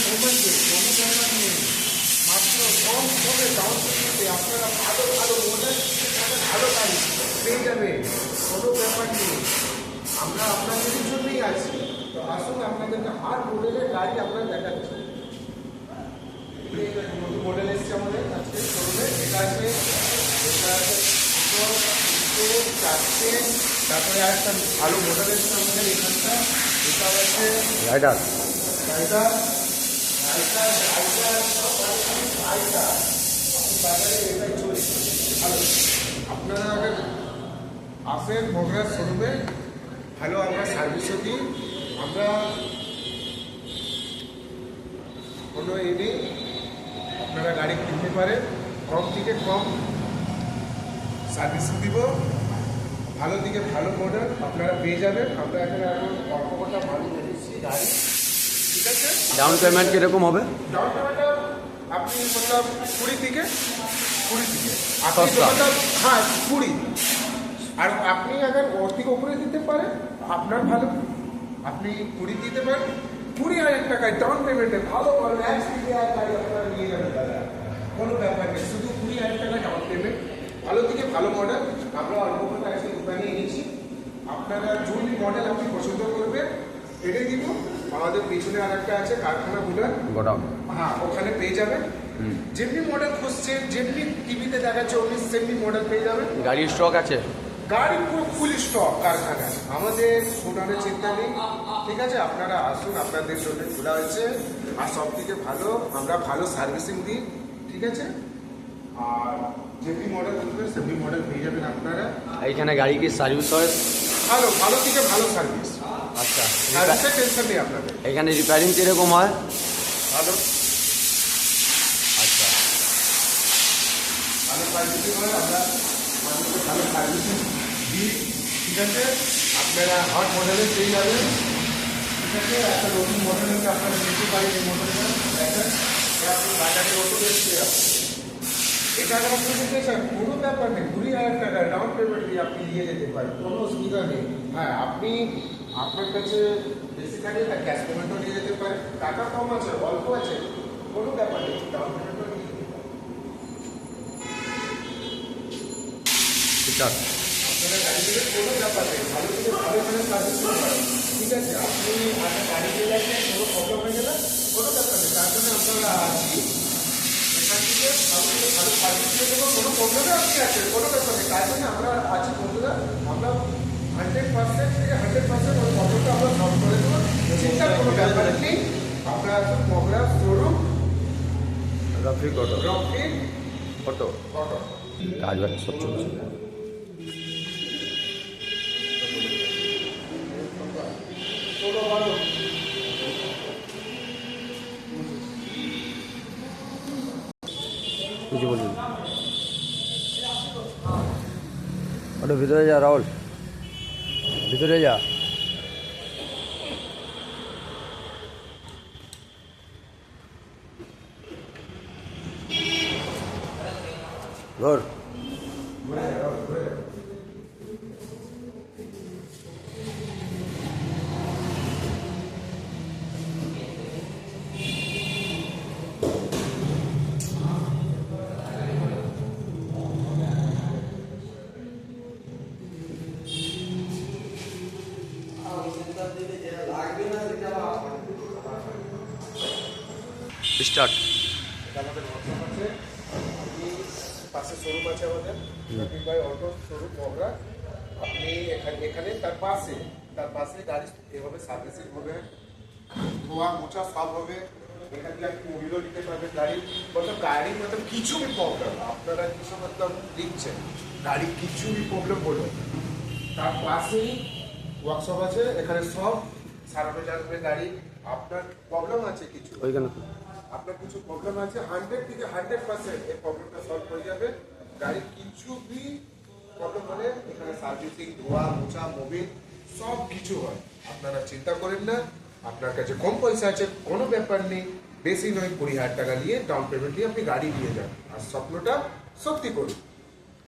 মোমেন্টে কোনো ব্যাপার নেই, মাত্র কম হবে ডাউন পেমেন্টে আপনারা ভালো ভালো মডেল ভালো গাড়ি পেয়ে যাবে, কোনো ব্যাপার নেই। আমরা আপনাদের জন্যই আছি, তো আসুন আপনাদেরকে হার মডেলের গাড়ি আমরা দেখাচ্ছি। নতুন মডেল এসছে আমাদের আজকে শোরুমে, এটা আছে চারটে, তারপরে একটা ভালো মডেল এসছে আমাদের এখানটা, এটা হচ্ছে রাইডার। এটাই চলছে ভালো। আপনারা আগে আসেন মগরার শোরুমে, ভালো আমরা সার্ভিসও দিই, আমরা কোনো নেই, আপনারা গাড়ি কিনতে পারেন, কম থেকে কম সার্ভিসিং দিব, ভালো দিকে ভালো মডেল আপনারা পেয়ে যাবেন। আমরা এখানে এখন অল্পটা ভালো দিচ্ছি গাড়ি, ঠিক আছে। ডাউন পেমেন্ট কিরকম হবে? ডাউন পেমেন্টটা আপনি মতলব 20 থেকে আপনি সস্তা। হ্যাঁ 20, আর আপনি আগে ওর থেকে উপরে দিতে পারেন আপনার ভালো, আপনি 20 দিতে পারেন, 20,000 টাকায় ডাউন পেমেন্টে ভালো ভালো গাড়ি আপনারা নিয়ে যাবেন দাদা, কোনো ব্যাপার নেই। শুধু 20,000 টাকা ডাউন পেমেন্ট, ভালো থেকে ভালো মডেল আমরা অল্প করে আজকে দোকানে এনেছি। আপনারা যদি মডেল আপনি পছন্দ করবেন এটাই দিব। আমাদের পিছনে আর একটা আছে কারখানা গোডাউন, হ্যাঁ ওখানে পেয়ে যাবেন। যেমনি মডেল খুঁজছেন, যেমনি টিভিতে দেখাচ্ছে অমনি সেমনি মডেল পেয়ে যাবেন। গাড়ির স্টক আছে? গাড়ি পুরো ফুল স্টক কারখানায়, আমাদের শোনানোর চিন্তা নেই, ঠিক আছে। আপনারা আসুন, আপনাদের জন্য খোলা হয়েছে, আর সব থেকে ভালো আমরা ভালো সার্ভিসিং দিই, ঠিক আছে। আর যেমনি মডেল খুঁজবেন সেমনি মডেল পেয়ে যাবেন আপনারা। এইখানে গাড়ি কি সার্ভিস হয়? ভালো ভালো থেকে ভালো সার্ভিস, আচ্ছা। সার্ভিসের টেনশন নেই আপনাদের। এখানে রিপেয়ারিং কিরকম হয়? ভালো আচ্ছা, ভালো সার্ভিসিং হয়, আমরা মানুষকে ভালো সার্ভিসিং দিই, ঠিক আছে। আপনারা হট মডেলের পেয়ে যাবেন, ঠিক আছে। একটা নতুন মডেলের আপনারা নিতে পারেন, এই মডেলটা দেখেন, আপনার বাজারে নতুন এসছে, এটা আমার নিতে চান কোনো ব্যাপার নেই, 20,000 টাকা ডাউন পেমেন্ট দিয়ে আপনি নিয়ে যেতে পারেন, কোনো অসুবিধা নেই। হ্যাঁ আপনি আপনার কাছে বেশি থাকে তা ক্যাশ পেমেন্টও নিয়ে যেতে পারেন, টাকা কম আছে অল্প আছে কোনো ব্যাপার নেই, ডাউন পেমেন্টও নিয়ে যেতে পারেন। আপনারা গাড়ি দেবেন কোনো ব্যাপার নেই, ভালো থেকে ভালো এখানে সার্ভিস করেন, ঠিক আছে। আপনি আপনার গাড়ি দিয়ে যাচ্ছেন, কোনো প্রবলেম হয়ে গেলে কোনো ব্যাপার নেই, তার জন্য আপনারা আসি এখান থেকে আপনাকে ভালো সার্ভিস দিয়ে দেবো, কোনো প্রবলেমে আপনি আছেন কোনো ব্যাপার নেই, তার জন্য আমরা আছি বন্ধুরা। আমরা 100% থেকে 100% ওই প্রবলেমটা আমরা সলভ করে দেবো, চিন্তার কোনো ব্যাপার নেই। আমরা আসুন Magra showroom, Rafiq auto. Rafiq auto auto. কাজ বাজ সব চলছে। কিছু বলুন, ওটা ভিতরে যা রাহুল, ভিতরে যা। ঘর স্টার্ট। আমাদের হোয়াটসঅ্যাপ আছে, পাশে শোরুম আছে আমাদের রফিক ভাই অটো শোরুম মগরা। আপনি এখানে তার পাশে গাড়ি এভাবে সার্ভিসিং হবে, ধোয়া মোছা সব হবে, এখান থেকে আপনি মোবিলও নিতে পারবেন। গাড়ি কিছু भी প্রবলেম আপনারা কিছু লিখছেন, গাড়ি কিছু भी প্রবলেম হলো তার পাশেই ওয়ার্কশপ আছে, এখানে সব সারানো যাবে গাড়ি। আপনার প্রবলেম আছে কিছু, ওইখানে আপনার কিছু প্রবলেম আছে 100 থেকে 100% এই প্রবলেমটা সলভ হয়ে যাবে। গাড়ির কিছু भी প্রবলেম হলে এখানে সার্ভিসিং, ধোয়া মোছা, মোবিল সব কিছু হয়, আপনারা চিন্তা করেন না। আপনার কাছে কম পয়সা আছে কোনো ব্যাপার নেই, বেশি নয়, 20,000 টাকা নিয়ে ডাউন পেমেন্ট দিয়ে আপনি গাড়ি নিয়ে যান আর স্বপ্নটা সত্যি করুন।